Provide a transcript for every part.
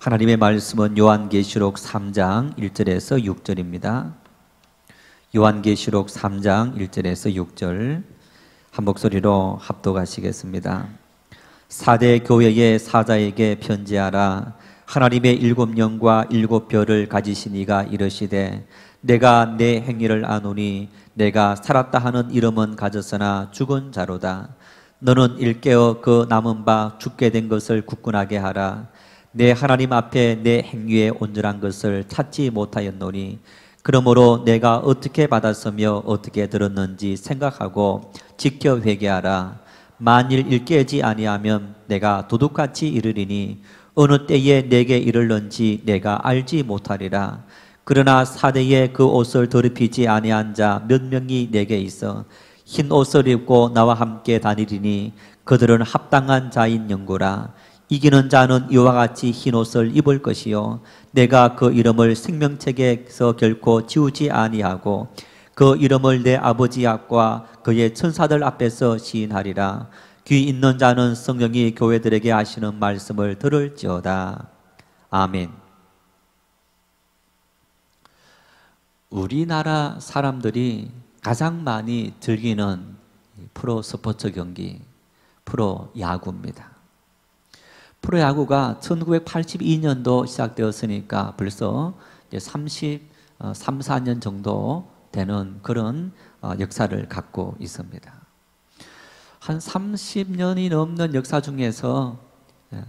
하나님의 말씀은 요한계시록 3장 1절에서 6절입니다. 요한계시록 3장 1절에서 6절 한 목소리로 합독하시겠습니다. 사대 교회의 사자에게 편지하라. 하나님의 일곱 영과 일곱 별을 가지신 이가 이르시되 내가 내 행위를 아노니 내가 살았다 하는 이름은 가졌으나 죽은 자로다. 너는 일깨어 그 남은 바 죽게 된 것을 굳건하게 하라. 내 하나님 앞에 내 행위의 온전한 것을 찾지 못하였노니 그러므로 내가 어떻게 받았으며 어떻게 들었는지 생각하고 지켜 회개하라. 만일 일깨지 아니하면 내가 도둑같이 이르리니 어느 때에 내게 이르는지 내가 알지 못하리라. 그러나 사대에 그 옷을 더럽히지 아니한 자 몇 명이 내게 있어 흰 옷을 입고 나와 함께 다니리니 그들은 합당한 자인 영구라. 이기는 자는 이와 같이 흰 옷을 입을 것이요 내가 그 이름을 생명책에서 결코 지우지 아니하고 그 이름을 내 아버지 앞과 그의 천사들 앞에서 시인하리라. 귀 있는 자는 성령이 교회들에게 하시는 말씀을 들을지어다. 아멘. 우리나라 사람들이 가장 많이 즐기는 프로 스포츠 경기, 프로 야구입니다. 프로야구가 1982년도 시작되었으니까 벌써 33, 4년 정도 되는 그런 역사를 갖고 있습니다. 한 30년이 넘는 역사 중에서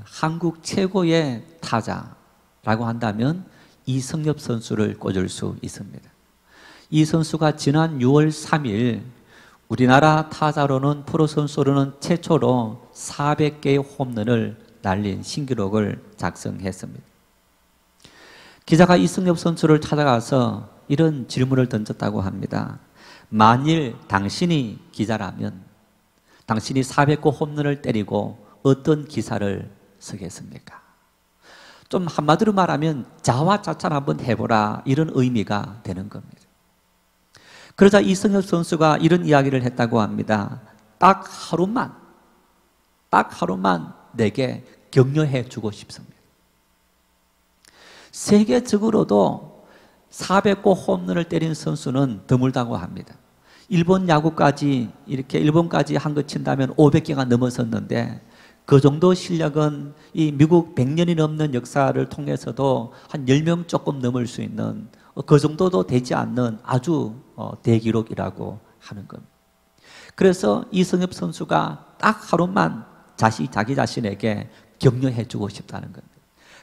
한국 최고의 타자라고 한다면 이승엽 선수를 꼽을 수 있습니다. 이 선수가 지난 6월 3일 우리나라 타자로는 프로 선수로는 최초로 400개의 홈런을 날린 신기록을 작성했습니다. 기자가 이승엽 선수를 찾아가서 이런 질문을 던졌다고 합니다. 만일 당신이 기자라면 당신이 400개 홈런을 때리고 어떤 기사를 쓰겠습니까? 좀 한마디로 말하면 자화자찬 한번 해보라, 이런 의미가 되는 겁니다. 그러자 이승엽 선수가 이런 이야기를 했다고 합니다. 딱 하루만 내게 격려해 주고 싶습니다. 세계적으로도 400개 홈런을 때린 선수는 드물다고 합니다. 일본 야구까지 이렇게 일본까지 한 거 친다면 500개가 넘어섰는데 그 정도 실력은 이 미국 100년이 넘는 역사를 통해서도 한 10명 조금 넘을 수 있는 그 정도도 되지 않는 아주 대기록이라고 하는 겁니다. 그래서 이승엽 선수가 딱 하루만 자기 자신에게 격려해 주고 싶다는 겁니다.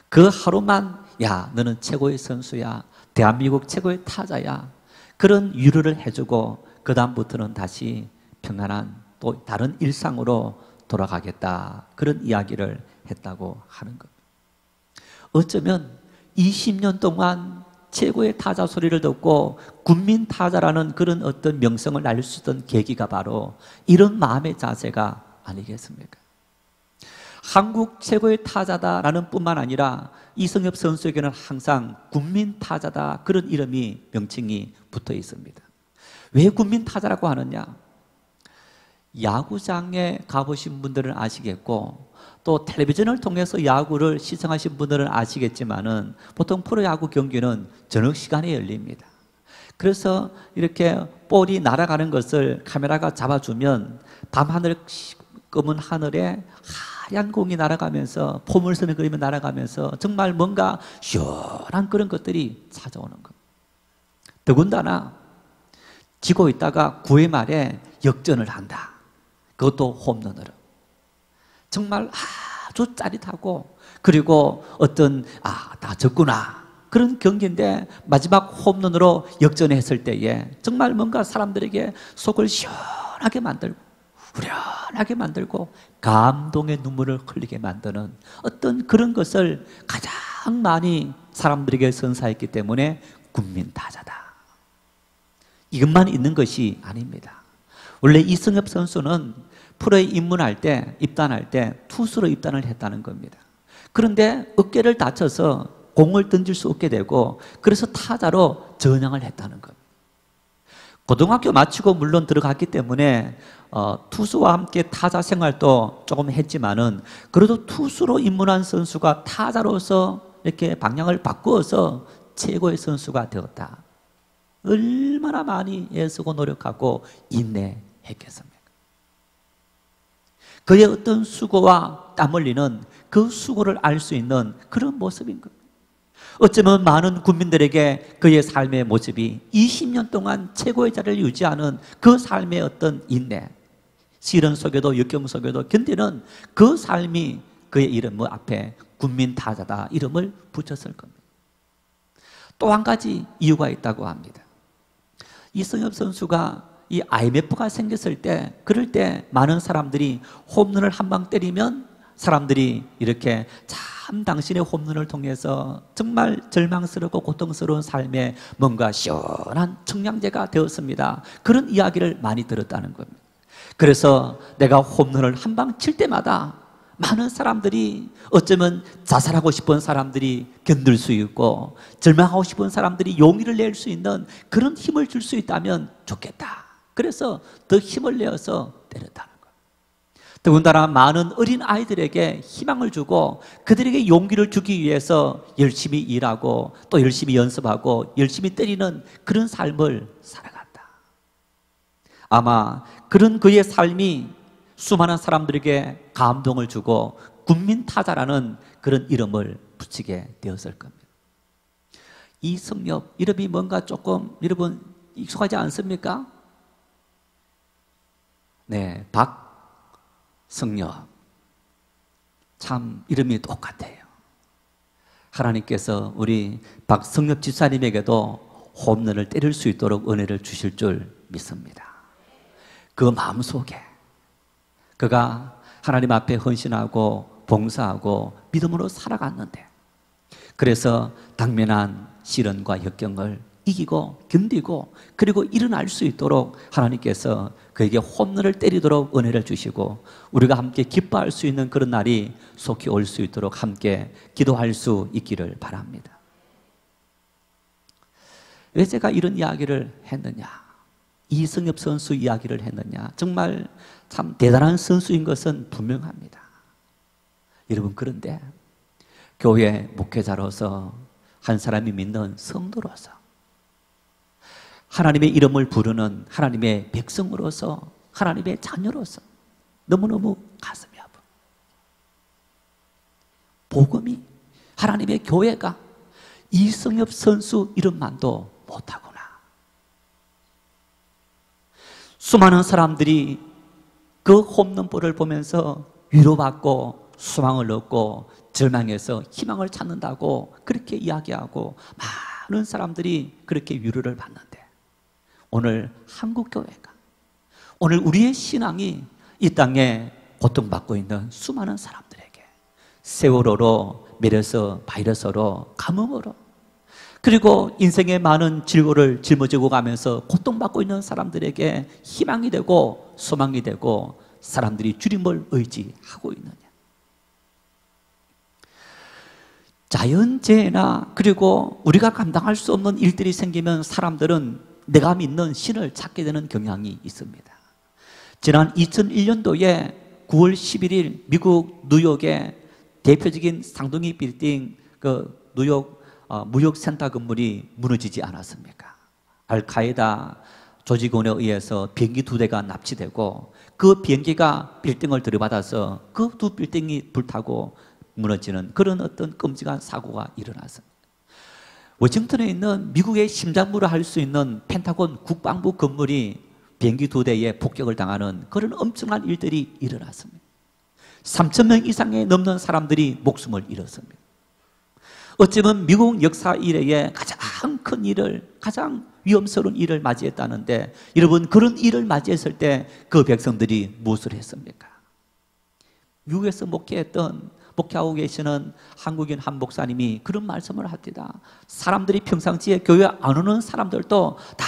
그 하루만 야 너는 최고의 선수야, 대한민국 최고의 타자야, 그런 위로를 해주고 그 다음부터는 다시 평안한 또 다른 일상으로 돌아가겠다, 그런 이야기를 했다고 하는 겁니다. 어쩌면 20년 동안 최고의 타자 소리를 듣고 국민 타자라는 그런 어떤 명성을 날릴 수 있던 계기가 바로 이런 마음의 자세가 아니겠습니까? 한국 최고의 타자다라는 뿐만 아니라 이승엽 선수에게는 항상 국민 타자다, 그런 이름이 명칭이 붙어 있습니다. 왜 국민 타자라고 하느냐? 야구장에 가보신 분들은 아시겠고 또 텔레비전을 통해서 야구를 시청하신 분들은 아시겠지만은 보통 프로야구 경기는 저녁 시간에 열립니다. 그래서 이렇게 볼이 날아가는 것을 카메라가 잡아주면 밤하늘, 검은 하늘에 하얀 공이 날아가면서 포물선을 그리며 날아가면서 정말 뭔가 시원한 그런 것들이 찾아오는 겁니다. 더군다나 지고 있다가 9회 말에 역전을 한다. 그것도 홈런으로. 정말 아주 짜릿하고, 그리고 어떤 다 졌구나 그런 경기인데 마지막 홈런으로 역전했을 때에 정말 뭔가 사람들에게 속을 시원하게 만들고 후련하게 만들고 감동의 눈물을 흘리게 만드는 어떤 그런 것을 가장 많이 사람들에게 선사했기 때문에 국민 타자다. 이것만 있는 것이 아닙니다. 원래 이승엽 선수는 프로에 입단할 때 투수로 입단을 했다는 겁니다. 그런데 어깨를 다쳐서 공을 던질 수 없게 되고 그래서 타자로 전향을 했다는 겁니다. 고등학교 마치고 물론 들어갔기 때문에 투수와 함께 타자 생활도 조금 했지만은 그래도 투수로 입문한 선수가 타자로서 이렇게 방향을 바꾸어서 최고의 선수가 되었다. 얼마나 많이 애쓰고 노력하고 인내했겠습니까? 그의 어떤 수고와 땀 흘리는 그 수고를 알 수 있는 그런 모습인 겁니다. 어쩌면 많은 국민들에게 그의 삶의 모습이 20년 동안 최고의 자리를 유지하는 그 삶의 어떤 인내, 시련 속에도 역경 속에도 견디는 그 삶이 그의 이름 앞에 국민 타자다 이름을 붙였을 겁니다. 또 한 가지 이유가 있다고 합니다. 이승엽 선수가 이 IMF가 생겼을 때, 그럴 때 많은 사람들이 홈런을 한 방 때리면 사람들이 이렇게 참 당신의 홈런을 통해서 정말 절망스럽고 고통스러운 삶에 뭔가 시원한 청량제가 되었습니다. 그런 이야기를 많이 들었다는 겁니다. 그래서 내가 홈런을 한 방 칠 때마다 많은 사람들이, 어쩌면 자살하고 싶은 사람들이 견딜 수 있고 절망하고 싶은 사람들이 용기를 낼 수 있는 그런 힘을 줄 수 있다면 좋겠다. 그래서 더 힘을 내어서 때렸다는 거예요. 더군다나 많은 어린 아이들에게 희망을 주고 그들에게 용기를 주기 위해서 열심히 일하고 또 열심히 연습하고 열심히 때리는 그런 삶을 살아갔다. 아마 그런 그의 삶이 수많은 사람들에게 감동을 주고 국민타자라는 그런 이름을 붙이게 되었을 겁니다. 이승엽, 이름이 뭔가 조금 여러분 익숙하지 않습니까? 네, 박승엽. 참 이름이 똑같아요. 하나님께서 우리 박승엽 집사님에게도 홈런을 때릴 수 있도록 은혜를 주실 줄 믿습니다. 그 마음속에 그가 하나님 앞에 헌신하고 봉사하고 믿음으로 살아갔는데, 그래서 당면한 시련과 역경을 이기고 견디고 그리고 일어날 수 있도록 하나님께서 그에게 홈런을 때리도록 은혜를 주시고 우리가 함께 기뻐할 수 있는 그런 날이 속히 올 수 있도록 함께 기도할 수 있기를 바랍니다. 왜 제가 이런 이야기를 했느냐, 이승엽 선수 이야기를 했느냐, 정말 참 대단한 선수인 것은 분명합니다. 여러분, 그런데 교회 목회자로서, 한 사람이 믿는 성도로서, 하나님의 이름을 부르는 하나님의 백성으로서, 하나님의 자녀로서 너무너무 가슴이 아픈, 복음이, 하나님의 교회가 이승엽 선수 이름만도 못하구나. 수많은 사람들이 그 홈런볼을 보면서 위로받고 소망을 얻고 절망해서 희망을 찾는다고 그렇게 이야기하고 많은 사람들이 그렇게 위로를 받는데, 오늘 한국교회가, 오늘 우리의 신앙이 이 땅에 고통받고 있는 수많은 사람들에게 세월호로, 메르스 바이러스로, 가뭄으로, 그리고 인생의 많은 질고를 짊어지고 가면서 고통받고 있는 사람들에게 희망이 되고 소망이 되고 사람들이 주님을 의지하고 있느냐. 자연재해나 그리고 우리가 감당할 수 없는 일들이 생기면 사람들은 내가 믿는 신을 찾게 되는 경향이 있습니다. 지난 2001년도에 9월 11일 미국 뉴욕의 대표적인 쌍둥이 빌딩, 그 뉴욕 무역센터 건물이 무너지지 않았습니까? 알카에다 조직원에 의해서 비행기 2대가 납치되고 그 비행기가 빌딩을 들이받아서 그 두 빌딩이 불타고 무너지는 그런 어떤 끔찍한 사고가 일어났습니다. 워싱턴에 있는 미국의 심장부를 할 수 있는 펜타곤 국방부 건물이 비행기 2대에 폭격을 당하는 그런 엄청난 일들이 일어났습니다. 3,000명 이상에 넘는 사람들이 목숨을 잃었습니다. 어쩌면 미국 역사 이래에 가장 큰 일을, 가장 위험스러운 일을 맞이했다는데, 여러분, 그런 일을 맞이했을 때 그 백성들이 무엇을 했습니까? 미국에서 목회하고 계시는 한국인 한 목사님이 그런 말씀을 합니다. 사람들이 평상시에 교회 안 오는 사람들도 다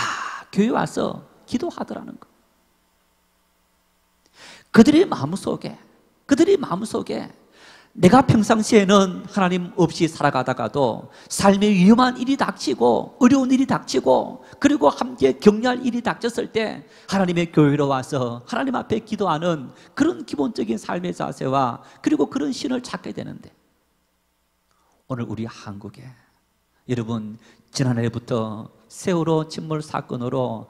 교회 와서 기도하더라는 거. 그들의 마음속에 내가 평상시에는 하나님 없이 살아가다가도 삶의 위험한 일이 닥치고 어려운 일이 닥치고 그리고 함께 격려할 일이 닥쳤을 때 하나님의 교회로 와서 하나님 앞에 기도하는 그런 기본적인 삶의 자세와 그리고 그런 신을 찾게 되는데, 오늘 우리 한국에 여러분 지난해부터 세월호 침몰 사건으로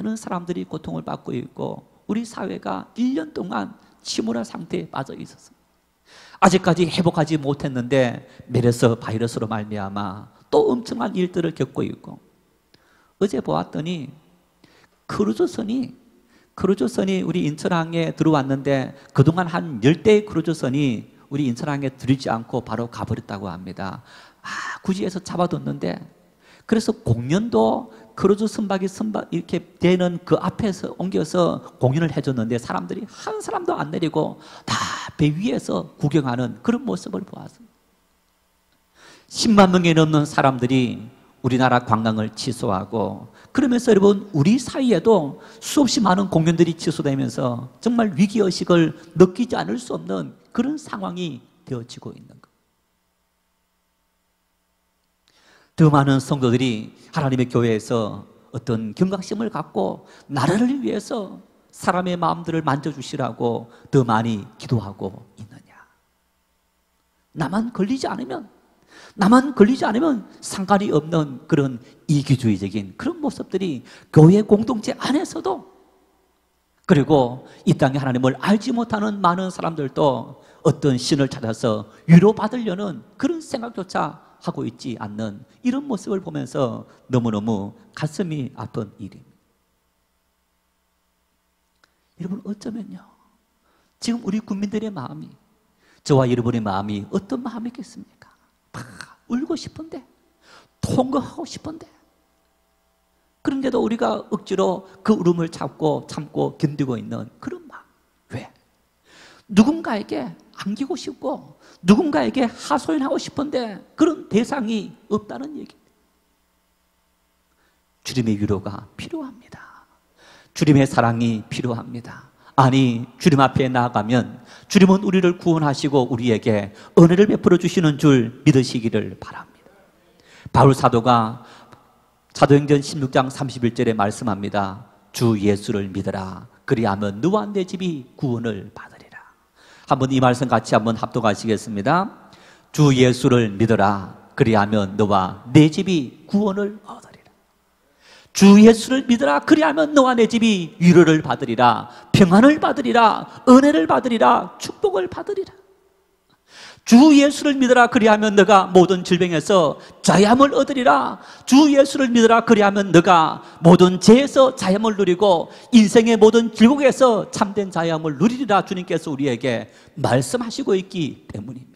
많은 사람들이 고통을 받고 있고 우리 사회가 1년 동안 침울한 상태에 빠져 있었습니다. 아직까지 회복하지 못했는데 메르스 바이러스로 말미암아 또 엄청난 일들을 겪고 있고 어제 보았더니 크루즈선이 우리 인천항에 들어왔는데 그동안 한 10대의 크루즈선이 우리 인천항에 들이지 않고 바로 가버렸다고 합니다. 구지에서 잡아뒀는데 그래서 공연도 크루즈 선박이 이렇게 되는 그 앞에서 옮겨서 공연을 해줬는데 사람들이 한 사람도 안 내리고 다 배 위에서 구경하는 그런 모습을 보았습니다. 10만 명이 넘는 사람들이 우리나라 관광을 취소하고 그러면서 여러분 우리 사이에도 수없이 많은 공연들이 취소되면서 정말 위기의식을 느끼지 않을 수 없는 그런 상황이 되어지고 있는 것. 더 많은 성도들이 하나님의 교회에서 어떤 경각심을 갖고 나라를 위해서 사람의 마음들을 만져주시라고 더 많이 기도하고 있느냐. 나만 걸리지 않으면 상관이 없는 그런 이기주의적인 그런 모습들이 교회 공동체 안에서도 그리고 이 땅에 하나님을 알지 못하는 많은 사람들도 어떤 신을 찾아서 위로받으려는 그런 생각조차 하고 있지 않는 이런 모습을 보면서 너무너무 가슴이 아픈 일입니다. 여러분 어쩌면요 지금 우리 국민들의 마음이 저와 여러분의 마음이 어떤 마음이겠습니까? 막 울고 싶은데 통곡하고 싶은데 그런데도 우리가 억지로 그 울음을 참고 견디고 있는 그런 마음. 왜? 누군가에게 안기고 싶고 누군가에게 하소연하고 싶은데 그런 대상이 없다는 얘기입니다. 주님의 위로가 필요합니다. 주님의 사랑이 필요합니다. 아니 주님 앞에 나아가면 주님은 우리를 구원하시고 우리에게 은혜를 베풀어 주시는 줄 믿으시기를 바랍니다. 바울 사도가 사도행전 16장 31절에 말씀합니다. 주 예수를 믿어라. 그리하면 너와 내 집이 구원을 받으리라. 한번 이 말씀 같이 한번 합독하시겠습니다. 주 예수를 믿어라. 그리하면 너와 내 집이 구원을 얻으리라. 주 예수를 믿어라. 그리하면 너와 내 집이 위로를 받으리라. 평안을 받으리라. 은혜를 받으리라. 축복을 받으리라. 주 예수를 믿어라. 그리하면 너가 모든 질병에서 자유함을 얻으리라. 주 예수를 믿어라. 그리하면 너가 모든 죄에서 자유함을 누리고 인생의 모든 길곡에서 참된 자유함을 누리리라. 주님께서 우리에게 말씀하시고 있기 때문입니다.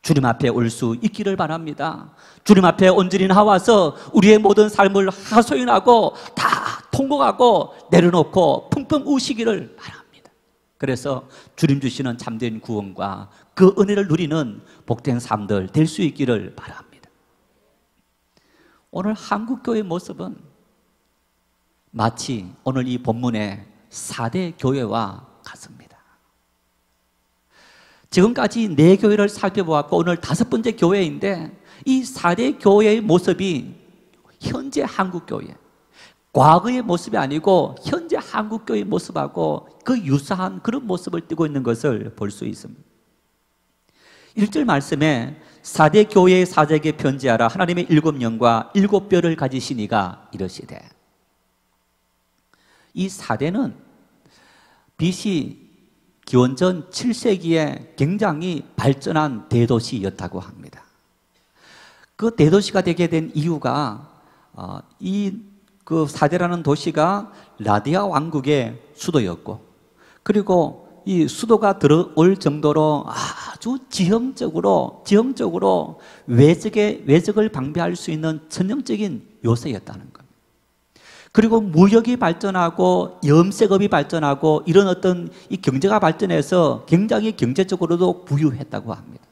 주님 앞에 올 수 있기를 바랍니다. 주님 앞에 온전히 나와서 우리의 모든 삶을 하소연하고 다 통곡하고 내려놓고 펑펑 우시기를 바랍니다. 그래서 주님 주시는 참된 구원과 그 은혜를 누리는 복된 삶들 될 수 있기를 바랍니다. 오늘 한국교회의 모습은 마치 오늘 이 본문의 4대 교회와 같습니다. 지금까지 4교회를 살펴보았고 오늘 5번째 교회인데 이 4대 교회의 모습이 현재 한국교회, 과거의 모습이 아니고 현재 한국교회의 모습하고 그 유사한 그런 모습을 띠고 있는 것을 볼 수 있습니다. 1절 말씀에 4대 교회의 사제에게 편지하라. 하나님의 7영과 7뼈를 가지신 이가 이러시되. 이 4대는 BC 기원전 7세기에 굉장히 발전한 대도시였다고 합니다. 그 대도시가 되게 된 이유가 그 4대라는 도시가 라디아 왕국의 수도였고 그리고 이 수도가 들어올 정도로 아주 지형적으로 외적을 방비할 수 있는 전형적인 요새였다는 겁니다. 그리고 무역이 발전하고 염색업이 발전하고 이런 어떤 이 경제가 발전해서 굉장히 경제적으로도 부유했다고 합니다.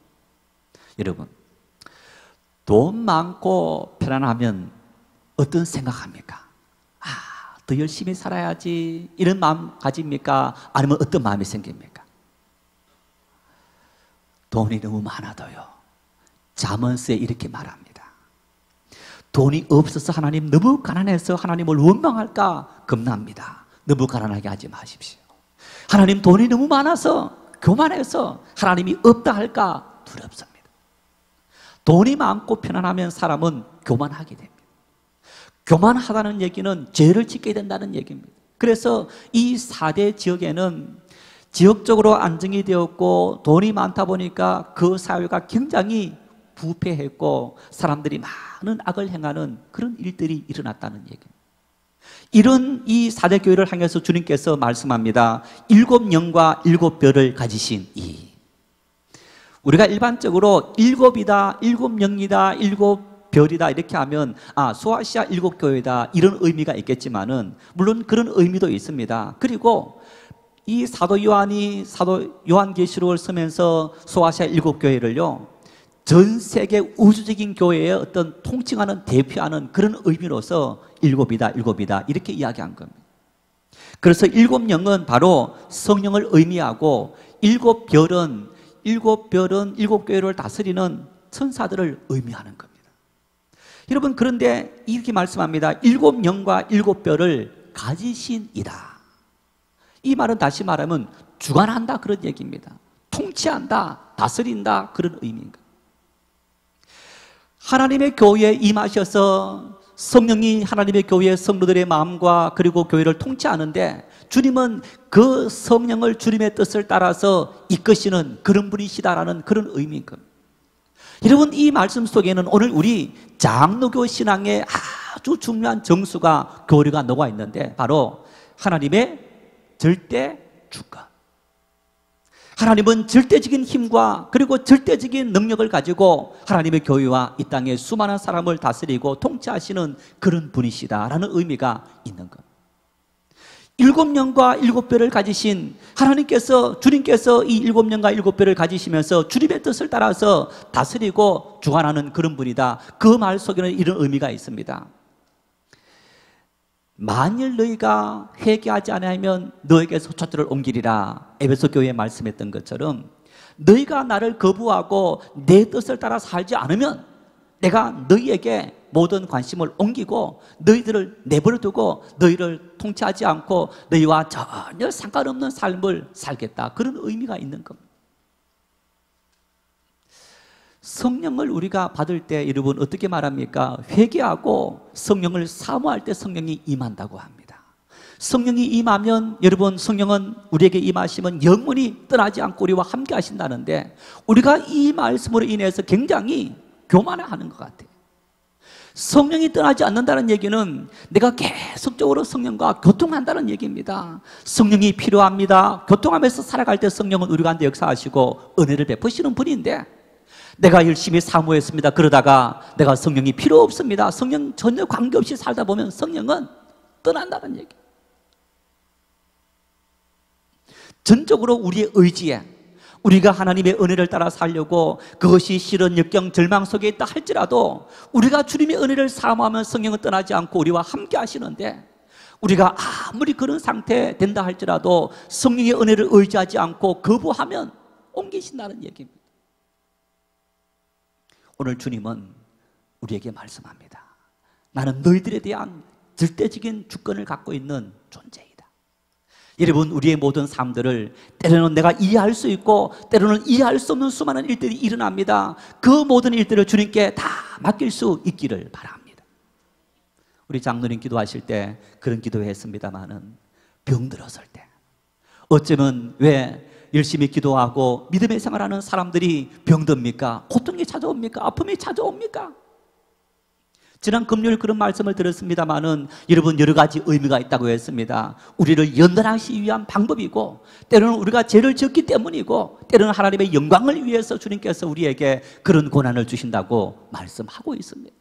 여러분, 돈 많고 편안하면 어떤 생각합니까? 더 열심히 살아야지 이런 마음 가집니까? 아니면 어떤 마음이 생깁니까? 돈이 너무 많아도요. 잠언스에 이렇게 말합니다. 돈이 없어서 하나님 너무 가난해서 하나님을 원망할까 겁납니다. 너무 가난하게 하지 마십시오. 하나님 돈이 너무 많아서 교만해서 하나님이 없다 할까 두렵습니다. 돈이 많고 편안하면 사람은 교만하게 됩니다. 교만하다는 얘기는 죄를 짓게 된다는 얘기입니다. 그래서 이 4대 지역에는 지역적으로 안정이 되었고 돈이 많다 보니까 그 사회가 굉장히 부패했고 사람들이 많은 악을 행하는 그런 일들이 일어났다는 얘기입니다. 이런 이 4대 교회를 향해서 주님께서 말씀합니다. 7영과 7별을 가지신 이. 우리가 일반적으로 7이다, 7영이다, 7별이다 이렇게 하면 소아시아 7교회다 이런 의미가 있겠지만은 물론 그런 의미도 있습니다. 그리고 이 사도 요한이 사도 요한계시록을 쓰면서 소아시아 7교회를요 전 세계 우주적인 교회의 어떤 통칭하는 대표하는 그런 의미로서 7이다 이렇게 이야기한 겁니다. 그래서 7영은 바로 성령을 의미하고 7별은 7교회를 다스리는 천사들을 의미하는 겁니다. 여러분 그런데 이렇게 말씀합니다. 7영과 7별을 가지신 이다. 이 말은 다시 말하면 주관한다 그런 얘기입니다. 통치한다, 다스린다 그런 의미입니다. 하나님의 교회에 임하셔서 성령이 하나님의 교회의 성도들의 마음과 그리고 교회를 통치하는데 주님은 그 성령을 주님의 뜻을 따라서 이끄시는 그런 분이시다라는 그런 의미인 겁니다. 여러분 이 말씀 속에는 오늘 우리 장로교 신앙의 아주 중요한 정수가 교리가 녹아 있는데 바로 하나님의 절대 주권. 하나님은 절대적인 힘과 그리고 절대적인 능력을 가지고 하나님의 교회와 이 땅의 수많은 사람을 다스리고 통치하시는 그런 분이시다라는 의미가 있는 것. 7영과 7별을 가지신 하나님께서 주님께서 이 7영과 7별을 가지시면서 주님의 뜻을 따라서 다스리고 주관하는 그런 분이다. 그 말 속에는 이런 의미가 있습니다. 만일 너희가 회개하지 않으면 너에게서 촛대를 옮기리라. 에베소 교회에 말씀했던 것처럼 너희가 나를 거부하고 내 뜻을 따라 살지 않으면 내가 너희에게 모든 관심을 옮기고 너희들을 내버려 두고 너희를 통치하지 않고 너희와 전혀 상관없는 삶을 살겠다. 그런 의미가 있는 겁니다. 성령을 우리가 받을 때 여러분 어떻게 말합니까? 회개하고 성령을 사모할 때 성령이 임한다고 합니다. 성령이 임하면 여러분 성령은 우리에게 임하시면 영원히 떠나지 않고 우리와 함께 하신다는데 우리가 이 말씀으로 인해서 굉장히 교만해하는 것 같아요. 성령이 떠나지 않는다는 얘기는 내가 계속적으로 성령과 교통한다는 얘기입니다. 성령이 필요합니다. 교통하면서 살아갈 때 성령은 우리 가운데 역사하시고 은혜를 베푸시는 분인데 내가 열심히 사모했습니다. 그러다가 내가 성령이 필요 없습니다. 성령 전혀 관계없이 살다 보면 성령은 떠난다는 얘기. 전적으로 우리의 의지에 우리가 하나님의 은혜를 따라 살려고 그것이 싫은 역경 절망 속에 있다 할지라도 우리가 주님의 은혜를 사모하면 성령은 떠나지 않고 우리와 함께 하시는데 우리가 아무리 그런 상태 된다 할지라도 성령의 은혜를 의지하지 않고 거부하면 옮기신다는 얘기입니다. 오늘 주님은 우리에게 말씀합니다. 나는 너희들에 대한 절대적인 주권을 갖고 있는 존재이다. 여러분 우리의 모든 삶들을 때로는 내가 이해할 수 있고 때로는 이해할 수 없는 수많은 일들이 일어납니다. 그 모든 일들을 주님께 다 맡길 수 있기를 바랍니다. 우리 장로님 기도하실 때 그런 기도했습니다마는 병들었을 때 어쩌면 왜 열심히 기도하고 믿음의 생활하는 사람들이 병듭니까? 고통이 찾아옵니까? 아픔이 찾아옵니까? 지난 금요일 그런 말씀을 들었습니다마는 여러분 여러 가지 의미가 있다고 했습니다. 우리를 연단하시기 위한 방법이고 때로는 우리가 죄를 지었기 때문이고 때로는 하나님의 영광을 위해서 주님께서 우리에게 그런 고난을 주신다고 말씀하고 있습니다.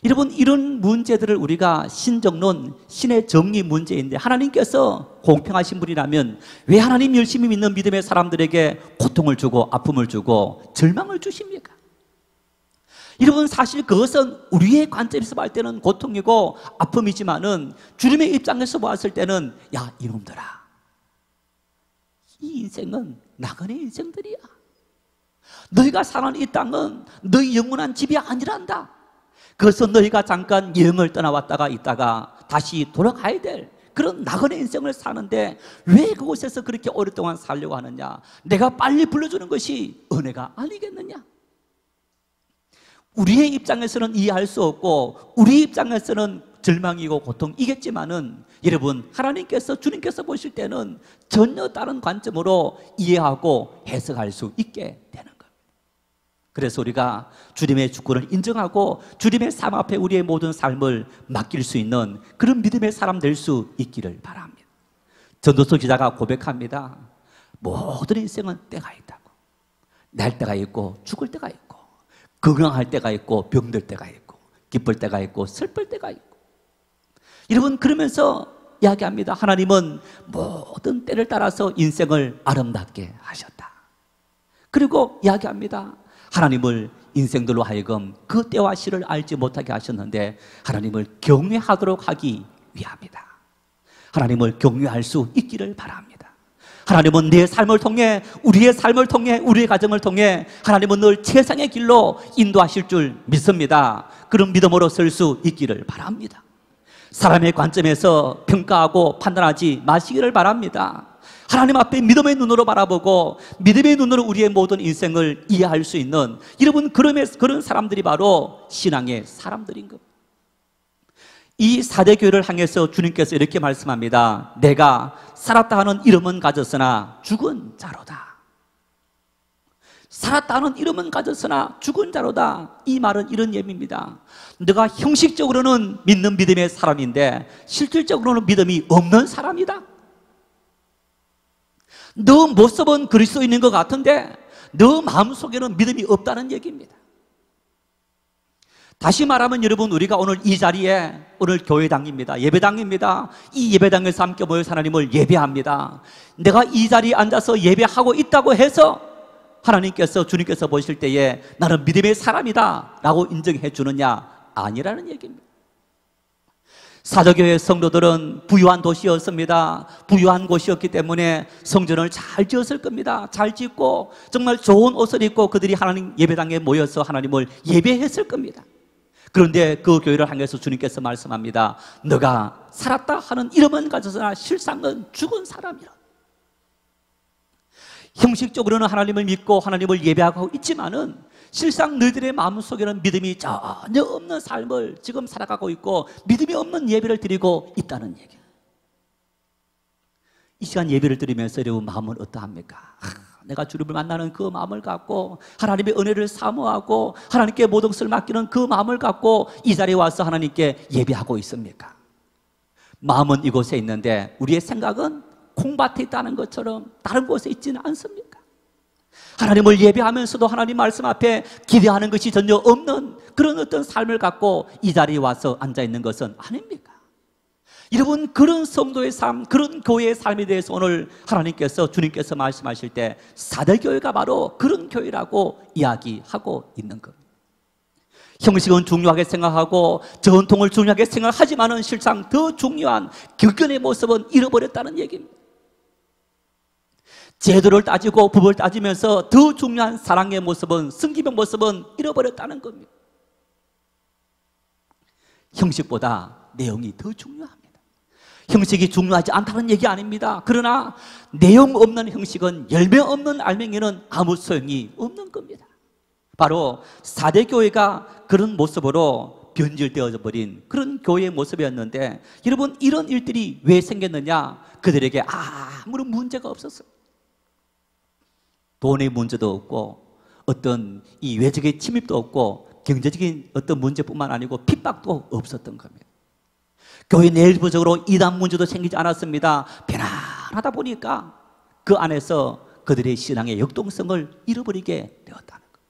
여러분 이런 문제들을 우리가 신정론, 신의 정리 문제인데 하나님께서 공평하신 분이라면 왜 하나님 열심히 믿는 믿음의 사람들에게 고통을 주고 아픔을 주고 절망을 주십니까? 여러분 사실 그것은 우리의 관점에서 볼 때는 고통이고 아픔이지만은 주님의 입장에서 보았을 때는 야 이놈들아 이 인생은 나그네 인생들이야. 너희가 사는 이 땅은 너희 영원한 집이 아니란다. 그래서 너희가 잠깐 여행을 떠나왔다가 있다가 다시 돌아가야 될 그런 나그네 인생을 사는데 왜 그곳에서 그렇게 오랫동안 살려고 하느냐? 내가 빨리 불러주는 것이 은혜가 아니겠느냐? 우리의 입장에서는 이해할 수 없고 우리 입장에서는 절망이고 고통이겠지만은 여러분, 하나님께서, 주님께서 보실 때는 전혀 다른 관점으로 이해하고 해석할 수 있게 되는 겁니다. 그래서 우리가 주님의 주권을 인정하고 주님의 삶 앞에 우리의 모든 삶을 맡길 수 있는 그런 믿음의 사람 될 수 있기를 바랍니다. 전도서 기자가 고백합니다. 모든 인생은 때가 있다고. 날 때가 있고 죽을 때가 있고, 건강할 때가 있고 병들 때가 있고, 기쁠 때가 있고 슬플 때가 있고. 여러분, 그러면서 이야기합니다. 하나님은 모든 때를 따라서 인생을 아름답게 하셨다. 그리고 이야기합니다. 하나님을 인생들로 하여금 그 때와 시를 알지 못하게 하셨는데 하나님을 경외하도록 하기 위함이다. 하나님을 경외할 수 있기를 바랍니다. 하나님은 내 삶을 통해, 우리의 삶을 통해, 우리의 가정을 통해 하나님은 늘 최상의 길로 인도하실 줄 믿습니다. 그런 믿음으로 설 수 있기를 바랍니다. 사람의 관점에서 평가하고 판단하지 마시기를 바랍니다. 하나님 앞에 믿음의 눈으로 바라보고 믿음의 눈으로 우리의 모든 인생을 이해할 수 있는, 여러분, 그런 사람들이 바로 신앙의 사람들인 겁니다. 이 4대 교회를 향해서 주님께서 이렇게 말씀합니다. 내가 살았다 하는 이름은 가졌으나 죽은 자로다. 살았다 하는 이름은 가졌으나 죽은 자로다. 이 말은 이런 의미입니다. 너가 형식적으로는 믿는 믿음의 사람인데 실질적으로는 믿음이 없는 사람이다. 너 모습은 그리스도인인 것 같은데 너 마음속에는 믿음이 없다는 얘기입니다. 다시 말하면 여러분, 우리가 오늘 이 자리에, 오늘 교회당입니다. 예배당입니다. 이 예배당에서 함께 모여 하나님을 예배합니다. 내가 이 자리에 앉아서 예배하고 있다고 해서 하나님께서, 주님께서 보실 때에 나는 믿음의 사람이다 라고 인정해 주느냐? 아니라는 얘기입니다. 사도교회 성도들은 부유한 도시였습니다. 부유한 곳이었기 때문에 성전을 잘 지었을 겁니다. 잘 짓고 정말 좋은 옷을 입고 그들이 하나님 예배당에 모여서 하나님을 예배했을 겁니다. 그런데 그 교회를 향해서 주님께서 말씀합니다. 너가 살았다 하는 이름은 가졌으나 실상은 죽은 사람이라. 형식적으로는 하나님을 믿고 하나님을 예배하고 있지만은 실상 너희들의 마음속에는 믿음이 전혀 없는 삶을 지금 살아가고 있고 믿음이 없는 예배를 드리고 있다는 얘기. 이 시간 예배를 드리면서 여러분 마음은 어떠합니까? 내가 주님을 만나는 그 마음을 갖고 하나님의 은혜를 사모하고 하나님께 모든 것을 맡기는 그 마음을 갖고 이 자리에 와서 하나님께 예배하고 있습니까? 마음은 이곳에 있는데 우리의 생각은 콩밭에 있다는 것처럼 다른 곳에 있지는 않습니까? 하나님을 예배하면서도 하나님 말씀 앞에 기대하는 것이 전혀 없는 그런 어떤 삶을 갖고 이 자리에 와서 앉아있는 것은 아닙니까? 여러분, 그런 성도의 삶, 그런 교회의 삶에 대해서 오늘 하나님께서, 주님께서 말씀하실 때 4대 교회가 바로 그런 교회라고 이야기하고 있는 겁니다. 형식은 중요하게 생각하고 전통을 중요하게 생각하지만은 실상 더 중요한 격견의 모습은 잃어버렸다는 얘기입니다. 제도를 따지고 법을 따지면서 더 중요한 사랑의 모습은, 승기의 모습은 잃어버렸다는 겁니다. 형식보다 내용이 더 중요합니다. 형식이 중요하지 않다는 얘기 아닙니다. 그러나 내용 없는 형식은, 열매 없는 알맹이는 아무 소용이 없는 겁니다. 바로 4대 교회가 그런 모습으로 변질되어 버린 그런 교회의 모습이었는데, 여러분, 이런 일들이 왜 생겼느냐? 그들에게 아무런 문제가 없었어요. 돈의 문제도 없고 어떤 이 외적의 침입도 없고 경제적인 어떤 문제뿐만 아니고 핍박도 없었던 겁니다. 교회 내부적으로 이단 문제도 생기지 않았습니다. 편안하다 보니까 그 안에서 그들의 신앙의 역동성을 잃어버리게 되었다는 거예요.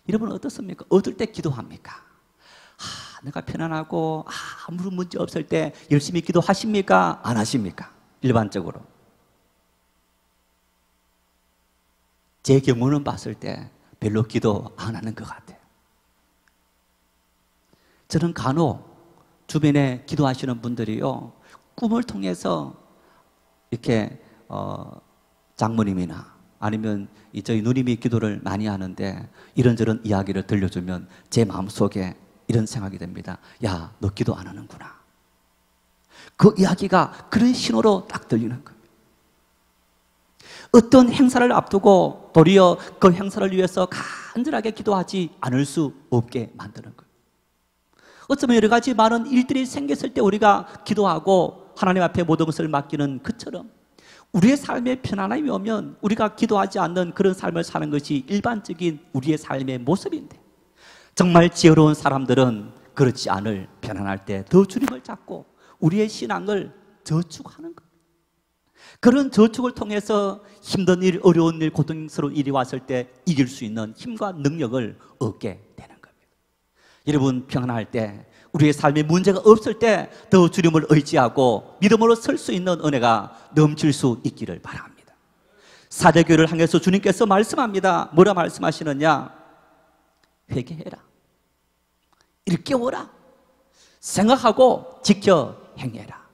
여러분 어떻습니까? 어떨 때 기도합니까? 내가 편안하고 아무런 문제 없을 때 열심히 기도하십니까? 안 하십니까? 일반적으로 제 경우는 봤을 때 별로 기도 안 하는 것 같아요. 저는 간혹 주변에 기도하시는 분들이요, 꿈을 통해서 이렇게 장모님이나 아니면 저희 누님이 기도를 많이 하는데 이런저런 이야기를 들려주면 제 마음속에 이런 생각이 듭니다. 야, 너 기도 안 하는구나. 그 이야기가 그런 신호로 딱 들리는 거예요. 어떤 행사를 앞두고 도리어 그 행사를 위해서 간절하게 기도하지 않을 수 없게 만드는 거예요. 어쩌면 여러 가지 많은 일들이 생겼을 때 우리가 기도하고 하나님 앞에 모든 것을 맡기는 것처럼 우리의 삶에 편안함이 오면 우리가 기도하지 않는 그런 삶을 사는 것이 일반적인 우리의 삶의 모습인데, 정말 지혜로운 사람들은 그렇지 않을 편안할 때 더 주님을 잡고 우리의 신앙을 저축하는 것. 그런 저축을 통해서 힘든 일, 어려운 일, 고통스러운 일이 왔을 때 이길 수 있는 힘과 능력을 얻게 되는 겁니다. 여러분, 평안할 때, 우리의 삶에 문제가 없을 때 더 주님을 의지하고 믿음으로 설 수 있는 은혜가 넘칠 수 있기를 바랍니다. 사대교회를 향해서 주님께서 말씀합니다. 뭐라 말씀하시느냐? 회개해라, 일깨워라, 생각하고 지켜 행해라.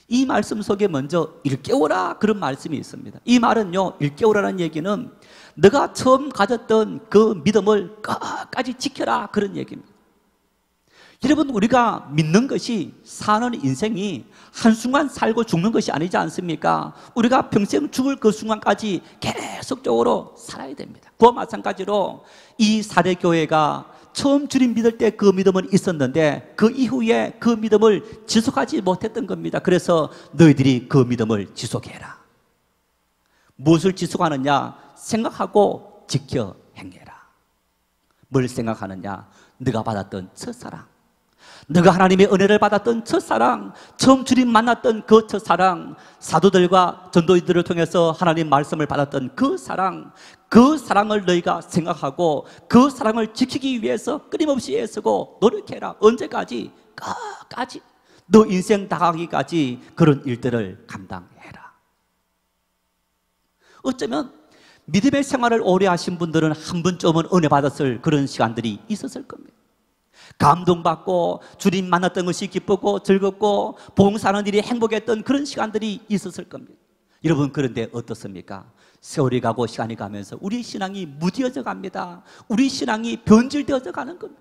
이 말씀 속에 먼저 일깨워라, 그런 말씀이 있습니다. 이 말은요, 일깨워라는 얘기는 너가 처음 가졌던 그 믿음을 끝까지 지켜라, 그런 얘기입니다. 여러분, 우리가 믿는 것이, 사는 인생이 한순간 살고 죽는 것이 아니지 않습니까? 우리가 평생 죽을 그 순간까지 계속적으로 살아야 됩니다. 그와 마찬가지로 이 사대교회가 처음 주님 믿을 때 그 믿음은 있었는데 그 이후에 그 믿음을 지속하지 못했던 겁니다. 그래서 너희들이 그 믿음을 지속해라. 무엇을 지속하느냐? 생각하고 지켜 행해라. 뭘 생각하느냐? 네가 받았던 첫사랑, 네가 하나님의 은혜를 받았던 첫사랑, 처음 주님 만났던 그 첫사랑, 사도들과 전도인들을 통해서 하나님 말씀을 받았던 그 사랑, 그 사랑을 너희가 생각하고 그 사랑을 지키기 위해서 끊임없이 애쓰고 노력해라. 언제까지? 끝까지. 너 인생 다가기까지 그런 일들을 감당해라. 어쩌면 믿음의 생활을 오래 하신 분들은 한 번쯤은 은혜 받았을 그런 시간들이 있었을 겁니다. 감동받고 주님 만났던 것이 기쁘고 즐겁고 봉사하는 일이 행복했던 그런 시간들이 있었을 겁니다. 여러분, 그런데 어떻습니까? 세월이 가고 시간이 가면서 우리 신앙이 무뎌져 갑니다. 우리 신앙이 변질되어져 가는 겁니다.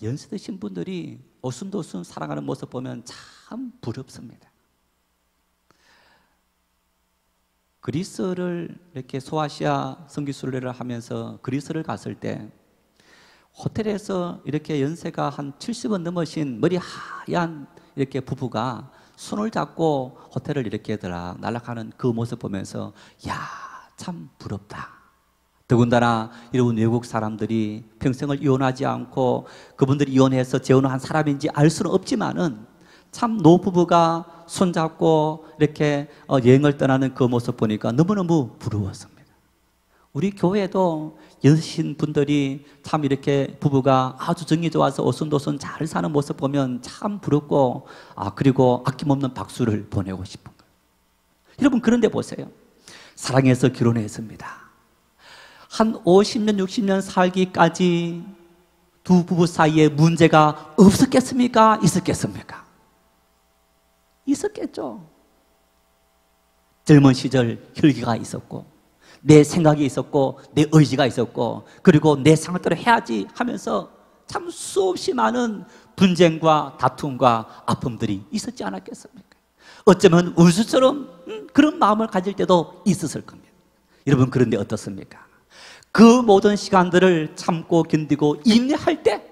연세 드신 분들이 오순도순 살아가는 모습 보면 참 부럽습니다. 그리스를 이렇게 소아시아 선교순례를 하면서 그리스를 갔을 때 호텔에서 이렇게 연세가 한 70은 넘으신 머리 하얀 이렇게 부부가 손을 잡고 호텔을 이렇게 날아가는 그 모습 보면서 야, 참 부럽다. 더군다나 이런 외국 사람들이 평생을 이혼하지 않고 그분들이 이혼해서 재혼한 사람인지 알 수는 없지만은 참 노부부가 손잡고 이렇게 여행을 떠나는 그 모습 보니까 너무너무 부러웠습니다. 우리 교회도 연신 분들이 참 이렇게 부부가 아주 정이 좋아서 오순도순 잘 사는 모습 보면 참 부럽고, 그리고 아낌없는 박수를 보내고 싶은 거예요. 여러분, 그런데 보세요. 사랑해서 결혼했습니다. 한 50년, 60년 살기까지 두 부부 사이에 문제가 없었겠습니까? 있었겠습니까? 있었겠죠. 젊은 시절 혈기가 있었고 내 생각이 있었고 내 의지가 있었고 그리고 내 생각대로 해야지 하면서 참 수없이 많은 분쟁과 다툼과 아픔들이 있었지 않았겠습니까? 어쩌면 우수처럼 그런 마음을 가질 때도 있었을 겁니다. 여러분, 그런데 어떻습니까? 그 모든 시간들을 참고 견디고 인내할 때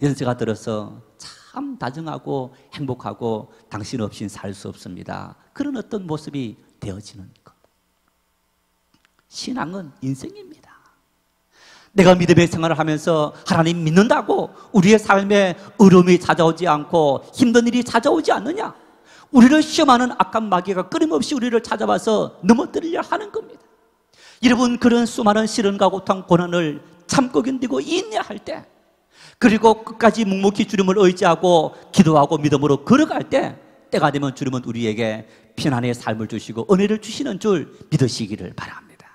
연세가 들어서 참 다정하고 행복하고 당신 없이는 살 수 없습니다. 그런 어떤 모습이 되어지는 것. 신앙은 인생입니다. 내가 믿음의 생활을 하면서 하나님 믿는다고 우리의 삶에 어려움이 찾아오지 않고 힘든 일이 찾아오지 않느냐? 우리를 시험하는 악한 마귀가 끊임없이 우리를 찾아와서 넘어뜨리려 하는 겁니다. 여러분, 그런 수많은 시련과 고통, 고난을 참고 견디고 인내할 때, 그리고 끝까지 묵묵히 주님을 의지하고 기도하고 믿음으로 걸어갈 때, 때가 되면 주님은 우리에게 편안의 삶을 주시고 은혜를 주시는 줄 믿으시기를 바랍니다.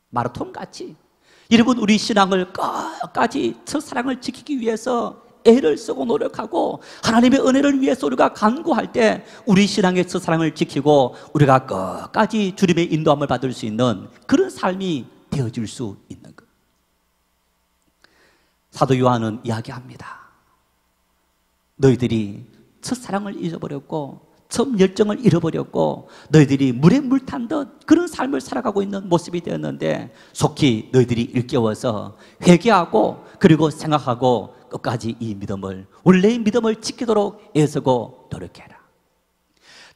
마라톤같이 여러분, 우리 신앙을 끝까지 첫사랑을 지키기 위해서 애를 쓰고 노력하고 하나님의 은혜를 위해서 우리가 간구할 때 우리 신앙의 첫사랑을 지키고 우리가 끝까지 주님의 인도함을 받을 수 있는 그런 삶이 되어질 수 있는 것. 사도 요한은 이야기합니다. 너희들이 첫사랑을 잊어버렸고 처음 열정을 잃어버렸고 너희들이 물에 물 탄 듯 그런 삶을 살아가고 있는 모습이 되었는데 속히 너희들이 일깨워서 회개하고 그리고 생각하고 끝까지 이 믿음을, 원래의 믿음을 지키도록 애쓰고 노력해라.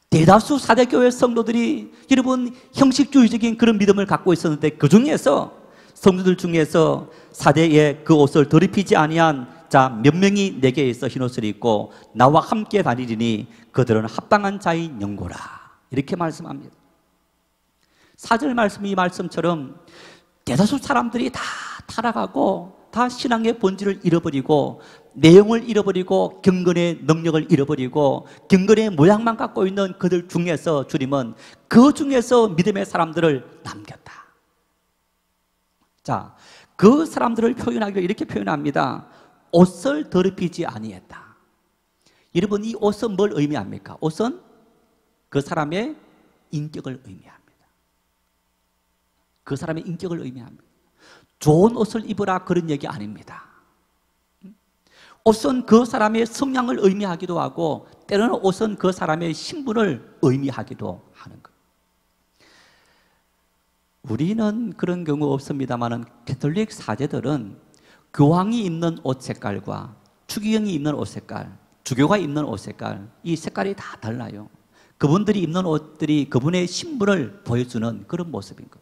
대다수 사대교회 성도들이 여러분 형식주의적인 그런 믿음을 갖고 있었는데 그 중에서 성도들 중에서 사대에 그 옷을 더럽히지 아니한 자 몇 명이 내게 있어 흰옷을 입고 나와 함께 다니리니 그들은 합당한 자인 영고라. 이렇게 말씀합니다. 4절 말씀이 이 말씀처럼 대다수 사람들이 다 타락하고 다 신앙의 본질을 잃어버리고 내용을 잃어버리고 경건의 능력을 잃어버리고 경건의 모양만 갖고 있는 그들 중에서 주님은 그 중에서 믿음의 사람들을 남겼다. 자, 그 사람들을 표현하기를 이렇게 표현합니다. 옷을 더럽히지 아니했다. 여러분, 이 옷은 뭘 의미합니까? 옷은 그 사람의 인격을 의미합니다. 그 사람의 인격을 의미합니다. 좋은 옷을 입으라 그런 얘기 아닙니다. 옷은 그 사람의 성향을 의미하기도 하고 때로는 옷은 그 사람의 신분을 의미하기도 하는 것. 우리는 그런 경우 없습니다만 가톨릭 사제들은 교황이 입는 옷 색깔과 추기경이 입는 옷 색깔, 주교가 입는 옷 색깔, 이 색깔이 다 달라요. 그분들이 입는 옷들이 그분의 신분을 보여주는 그런 모습인 것.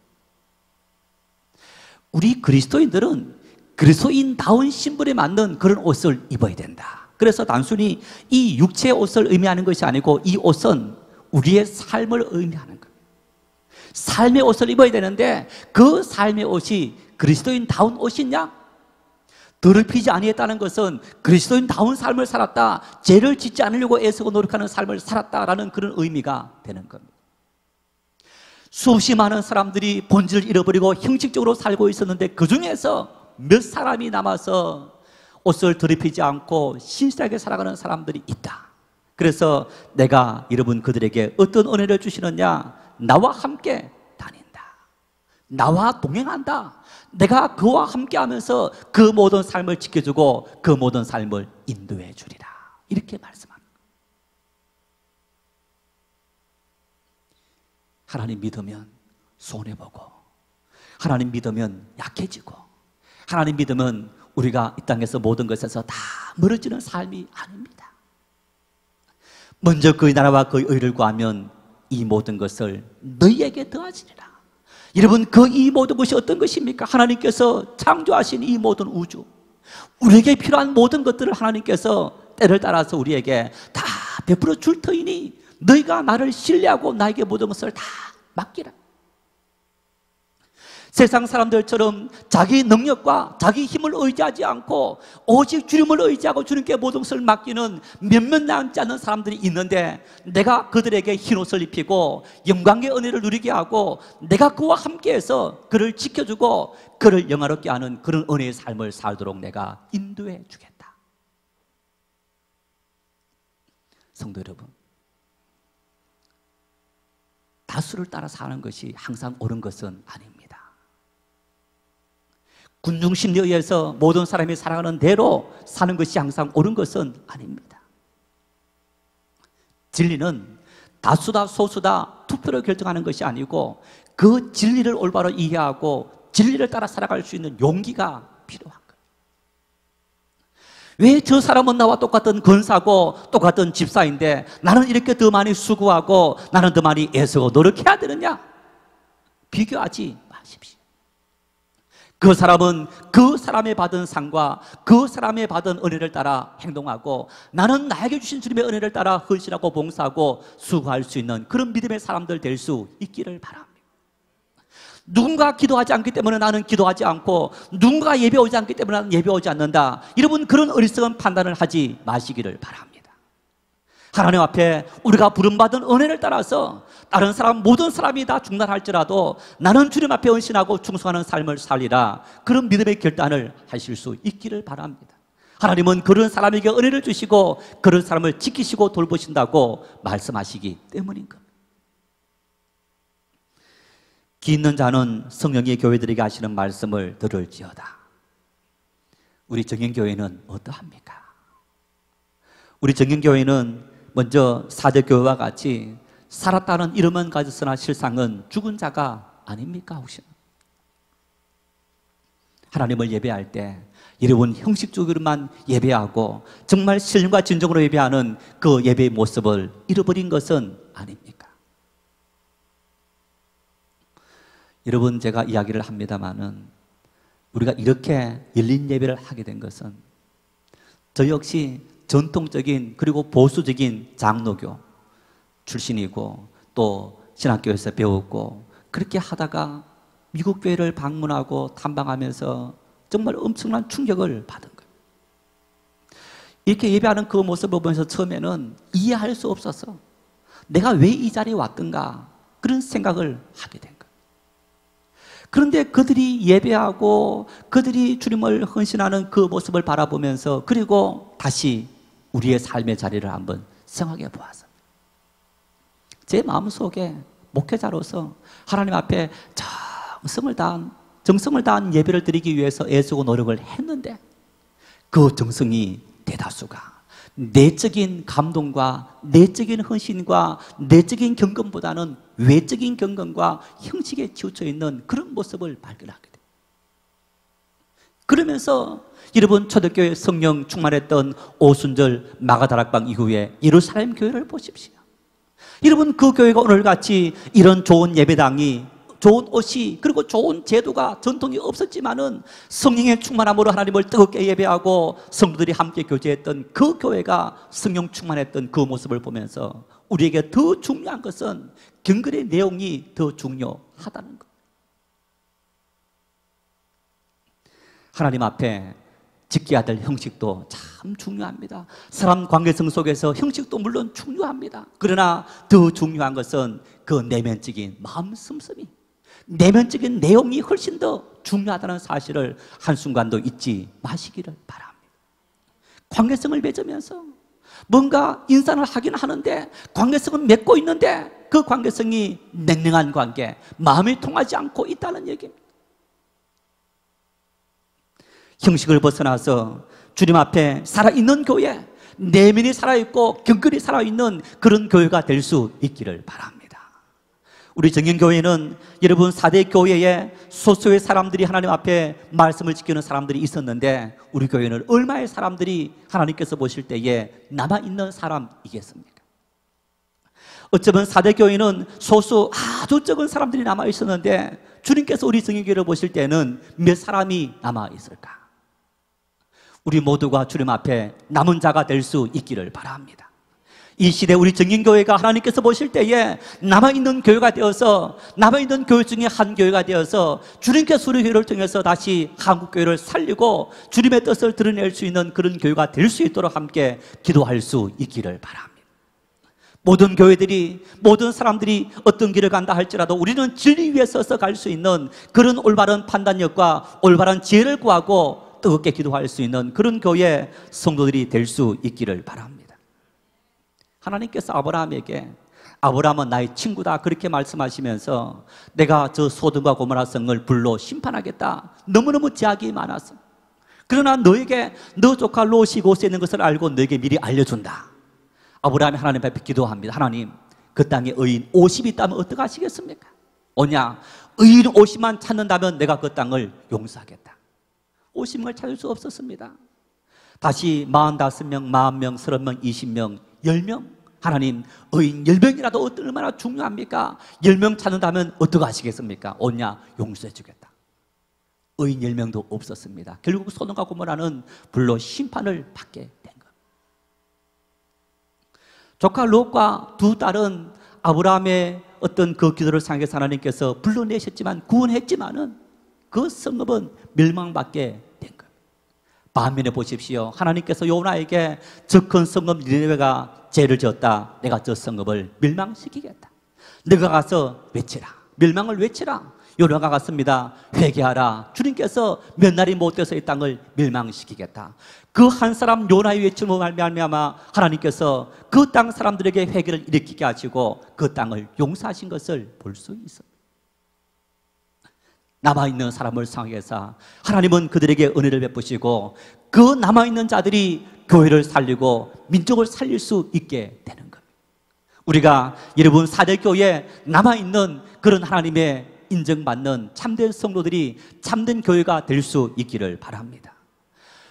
우리 그리스도인들은 그리스도인다운 신분에 맞는 그런 옷을 입어야 된다. 그래서 단순히 이 육체의 옷을 의미하는 것이 아니고 이 옷은 우리의 삶을 의미하는 거예요. 삶의 옷을 입어야 되는데 그 삶의 옷이 그리스도인다운 옷이냐? 더럽히지 아니했다는 것은 그리스도인다운 삶을 살았다, 죄를 짓지 않으려고 애쓰고 노력하는 삶을 살았다라는 그런 의미가 되는 겁니다. 수없이 많은 사람들이 본질을 잃어버리고 형식적으로 살고 있었는데 그 중에서 몇 사람이 남아서 옷을 더럽히지 않고 신실하게 살아가는 사람들이 있다. 그래서 내가 여러분 그들에게 어떤 은혜를 주시느냐? 나와 함께 다닌다. 나와 동행한다. 내가 그와 함께 하면서 그 모든 삶을 지켜주고 그 모든 삶을 인도해 주리라. 이렇게 말씀합니다. 하나님 믿으면 손해보고, 하나님 믿으면 약해지고, 하나님 믿으면 우리가 이 땅에서 모든 것에서 다 멀어지는 삶이 아닙니다. 먼저 그의 나라와 그의 의를 구하면 이 모든 것을 너희에게 더하시리라. 여러분, 그 이 모든 것이 어떤 것입니까? 하나님께서 창조하신 이 모든 우주, 우리에게 필요한 모든 것들을 하나님께서 때를 따라서 우리에게 다 베풀어 줄 터이니 너희가 나를 신뢰하고 나에게 모든 것을 다 맡기라. 세상 사람들처럼 자기 능력과 자기 힘을 의지하지 않고 오직 주님을 의지하고 주님께 모든 것을 맡기는 몇몇 남지 않는 사람들이 있는데, 내가 그들에게 흰옷을 입히고 영광의 은혜를 누리게 하고 내가 그와 함께해서 그를 지켜주고 그를 영화롭게 하는 그런 은혜의 삶을 살도록 내가 인도해 주겠다. 성도 여러분, 다수를 따라 사는 것이 항상 옳은 것은 아닙니다. 군중심리에 의해서 모든 사람이 살아가는 대로 사는 것이 항상 옳은 것은 아닙니다. 진리는 다수다 소수다 투표로 결정하는 것이 아니고 그 진리를 올바로 이해하고 진리를 따라 살아갈 수 있는 용기가 필요한 거예요. 왜 저 사람은 나와 똑같은 권사고 똑같은 집사인데 나는 이렇게 더 많이 수고하고 나는 더 많이 애쓰고 노력해야 되느냐? 비교하지 마십시오. 그 사람은 그 사람의 받은 상과 그 사람의 받은 은혜를 따라 행동하고 나는 나에게 주신 주님의 은혜를 따라 헌신하고 봉사하고 수고할 수 있는 그런 믿음의 사람들 될 수 있기를 바랍니다. 누군가 기도하지 않기 때문에 나는 기도하지 않고 누군가 예배 오지 않기 때문에 나는 예배 오지 않는다. 여러분, 그런 어리석은 판단을 하지 마시기를 바랍니다. 하나님 앞에 우리가 부름받은 은혜를 따라서 다른 사람 모든 사람이 다 중단할지라도 나는 주님 앞에 헌신하고 충성하는 삶을 살리라. 그런 믿음의 결단을 하실 수 있기를 바랍니다. 하나님은 그런 사람에게 은혜를 주시고 그런 사람을 지키시고 돌보신다고 말씀하시기 때문인 겁니다. 기 있는 자는 성령이 교회들에게 하시는 말씀을 들을지어다. 우리 정영교회는 어떠합니까? 우리 정영교회는 먼저 사대교회와 같이 살았다는 이름은 가졌으나 실상은 죽은 자가 아닙니까? 혹시 하나님을 예배할 때 여러분 형식적으로만 예배하고 정말 신령과 진정으로 예배하는 그 예배의 모습을 잃어버린 것은 아닙니까? 여러분, 제가 이야기를 합니다마는 우리가 이렇게 열린 예배를 하게 된 것은 저 역시 전통적인 그리고 보수적인 장로교 출신이고 또 신학교에서 배웠고 그렇게 하다가 미국 교회를 방문하고 탐방하면서 정말 엄청난 충격을 받은 거예요. 이렇게 예배하는 그 모습을 보면서 처음에는 이해할 수 없어서 내가 왜 이 자리에 왔던가 그런 생각을 하게 된 거예요. 그런데 그들이 예배하고 그들이 주님을 헌신하는 그 모습을 바라보면서 그리고 다시 우리의 삶의 자리를 한번 생각해 보았어요. 제 마음속에 목회자로서 하나님 앞에 정성을 다한 예배를 드리기 위해서 애쓰고 노력을 했는데 그 정성이 대다수가 내적인 감동과 내적인 헌신과 내적인 경건보다는 외적인 경건과 형식에 치우쳐 있는 그런 모습을 발견하게 돼요. 그러면서 여러분 초대교회 성령 충만했던 오순절 마가다락방 이후에 예루살렘 교회를 보십시오. 여러분 그 교회가 오늘같이 이런 좋은 예배당이 좋은 옷이 그리고 좋은 제도가 전통이 없었지만은 성령의 충만함으로 하나님을 뜨겁게 예배하고 성도들이 함께 교제했던 그 교회가 성령 충만했던 그 모습을 보면서 우리에게 더 중요한 것은 경건의 내용이 더 중요하다는 것. 하나님 앞에 지켜야 될 형식도 참 중요합니다. 사람 관계성 속에서 형식도 물론 중요합니다. 그러나 더 중요한 것은 그 내면적인 마음 씀씀이, 내면적인 내용이 훨씬 더 중요하다는 사실을 한순간도 잊지 마시기를 바랍니다. 관계성을 맺으면서 뭔가 인사를 하긴 하는데 관계성은 맺고 있는데 그 관계성이 냉랭한 관계, 마음이 통하지 않고 있다는 얘기입니다. 형식을 벗어나서 주님 앞에 살아있는 교회, 내면이 살아있고 경건이 살아있는 그런 교회가 될 수 있기를 바랍니다. 우리 정연교회는 여러분 4대 교회에 소수의 사람들이 하나님 앞에 말씀을 지키는 사람들이 있었는데 우리 교회는 얼마의 사람들이 하나님께서 보실 때에 남아있는 사람이겠습니까? 어쩌면 4대 교회는 소수 아주 적은 사람들이 남아있었는데 주님께서 우리 정연교회를 보실 때는 몇 사람이 남아있을까? 우리 모두가 주님 앞에 남은 자가 될 수 있기를 바랍니다. 이 시대 우리 정인교회가 하나님께서 보실 때에 남아있는 교회가 되어서 남아있는 교회 중에 한 교회가 되어서 주님께서 우리 교회를 통해서 다시 한국교회를 살리고 주님의 뜻을 드러낼 수 있는 그런 교회가 될 수 있도록 함께 기도할 수 있기를 바랍니다. 모든 교회들이, 모든 사람들이 어떤 길을 간다 할지라도 우리는 진리 위에 서서 갈 수 있는 그런 올바른 판단력과 올바른 지혜를 구하고 뜨겁게 기도할 수 있는 그런 교회 성도들이 될 수 있기를 바랍니다. 하나님께서 아브라함에게 아브라함은 나의 친구다 그렇게 말씀하시면서 내가 저 소돔과 고모라 성을 불로 심판하겠다. 너무너무 제약이 많았어. 그러나 너에게 너 조카 롯이 곳에 있는 것을 알고 너에게 미리 알려준다. 아브라함이 하나님 앞에 기도합니다. 하나님, 그 땅에 의인 50이 있다면 어떻게 하시겠습니까? 오냐, 의인 50만 찾는다면 내가 그 땅을 용서하겠다. 50명을 찾을 수 없었습니다. 다시 45명, 40명, 30명, 20명, 10명. 하나님, 의인 10명이라도 얼마나 중요합니까? 10명 찾는다면 어떻게 하시겠습니까? 오냐, 용서해 주겠다. 의인 10명도 없었습니다. 결국 소돔과 고모라는 불로 심판을 받게 된 것. 조카 롯과 두 딸은 아브라함의 어떤 그 기도를 상해서 하나님께서 불러내셨지만 구원했지만은 그 성읍은 멸망받게 된 것. 반면에 보십시오. 하나님께서 요나에게 저 큰 성읍 니느웨가 죄를 지었다. 내가 저 성읍을 멸망시키겠다. 너가 가서 외치라. 멸망을 외치라. 요나가 갔습니다. 회개하라. 주님께서 몇 날이 못 돼서 이 땅을 멸망시키겠다. 그 한 사람 요나의 외침으로 말미암아 하나님께서 그 땅 사람들에게 회개를 일으키게 하시고 그 땅을 용서하신 것을 볼 수 있습니다. 남아있는 사람을 상해서 하나님은 그들에게 은혜를 베푸시고 그 남아있는 자들이 교회를 살리고 민족을 살릴 수 있게 되는 겁니다. 우리가 여러분 사대교회에 남아있는 그런 하나님의 인정받는 참된 성도들이 참된 교회가 될 수 있기를 바랍니다.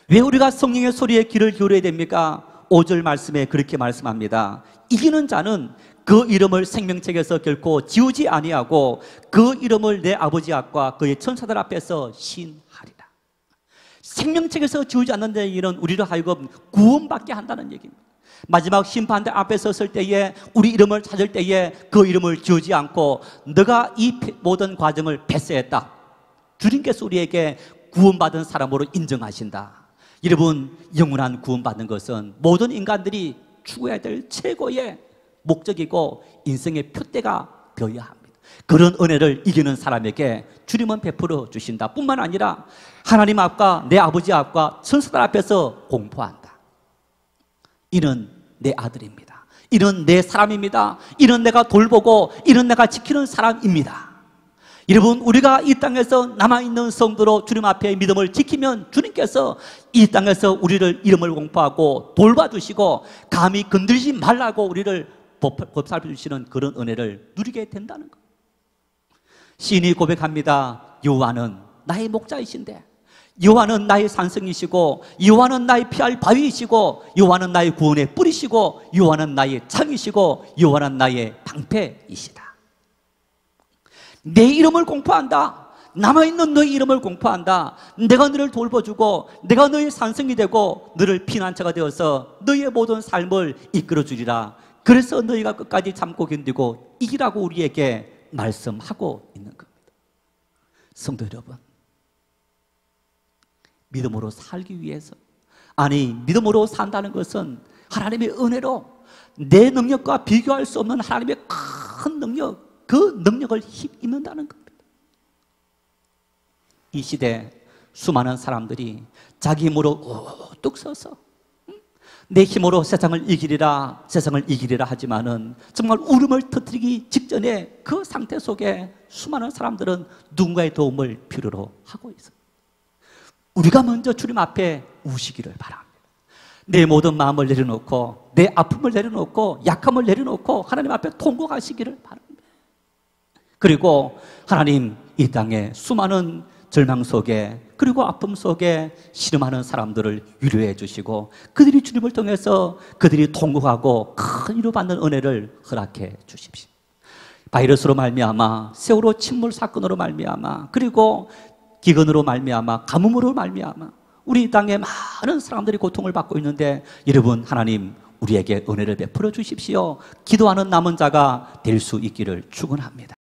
왜 우리가 성령의 소리에 귀를 기울여야 됩니까? 5절 말씀에 그렇게 말씀합니다. 이기는 자는 그 이름을 생명책에서 결코 지우지 아니하고 그 이름을 내 아버지 앞과 그의 천사들 앞에서 신하리라. 생명책에서 지우지 않는 자에게는 우리를 하여금 구원받게 한다는 얘기입니다. 마지막 심판대 앞에 섰을 때에 우리 이름을 찾을 때에 그 이름을 지우지 않고 너가 이 모든 과정을 패스했다, 주님께서 우리에게 구원받은 사람으로 인정하신다. 여러분, 영원한 구원받는 것은 모든 인간들이 추구해야 될 최고의 목적이고 인생의 표대가 되어야 합니다. 그런 은혜를 이기는 사람에게 주님은 베풀어 주신다 뿐만 아니라 하나님 앞과 내 아버지 앞과 천사들 앞에서 공포한다. 이는 내 아들입니다. 이는 내 사람입니다. 이는 내가 돌보고 이는 내가 지키는 사람입니다. 여러분, 우리가 이 땅에서 남아있는 성도로 주님 앞에 믿음을 지키면 주님께서 이 땅에서 우리를 이름을 공포하고 돌봐주시고 감히 건들지 말라고 우리를 법살펴주시는 그런 은혜를 누리게 된다는 것. 시인이 고백합니다. 여호와는 나의 목자이신데, 여호와는 나의 산성이시고, 여호와는 나의 피할 바위이시고, 여호와는 나의 구원의 뿌리시고, 여호와는 나의 창이시고, 여호와는 나의 방패이시다. 내 이름을 공포한다. 남아있는 너의 이름을 공포한다. 내가 너를 돌봐주고 내가 너의 산성이 되고 너를 피난처가 되어서 너의 모든 삶을 이끌어주리라. 그래서 너희가 끝까지 참고 견디고 이기라고 우리에게 말씀하고 있는 겁니다. 성도 여러분, 믿음으로 살기 위해서, 아니 믿음으로 산다는 것은 하나님의 은혜로 내 능력과 비교할 수 없는 하나님의 큰 능력, 그 능력을 힘입는다는 겁니다. 이 시대 수많은 사람들이 자기 힘으로 우뚝 서서 내 힘으로 세상을 이기리라 하지만은 정말 울음을 터뜨리기 직전에 그 상태 속에 수많은 사람들은 누군가의 도움을 필요로 하고 있어요. 우리가 먼저 주님 앞에 우시기를 바랍니다. 내 모든 마음을 내려놓고 내 아픔을 내려놓고 약함을 내려놓고 하나님 앞에 통곡하시기를 바랍니다. 그리고 하나님, 이 땅에 수많은 절망 속에 그리고 아픔 속에 신음하는 사람들을 위로해 주시고 그들이 주님을 통해서 그들이 통곡하고 큰 위로받는 은혜를 허락해 주십시오. 바이러스로 말미암아, 세월호 침몰 사건으로 말미암아, 그리고 기근으로 말미암아, 가뭄으로 말미암아 우리 땅에 많은 사람들이 고통을 받고 있는데, 여러분, 하나님 우리에게 은혜를 베풀어 주십시오. 기도하는 남은 자가 될 수 있기를 축원합니다.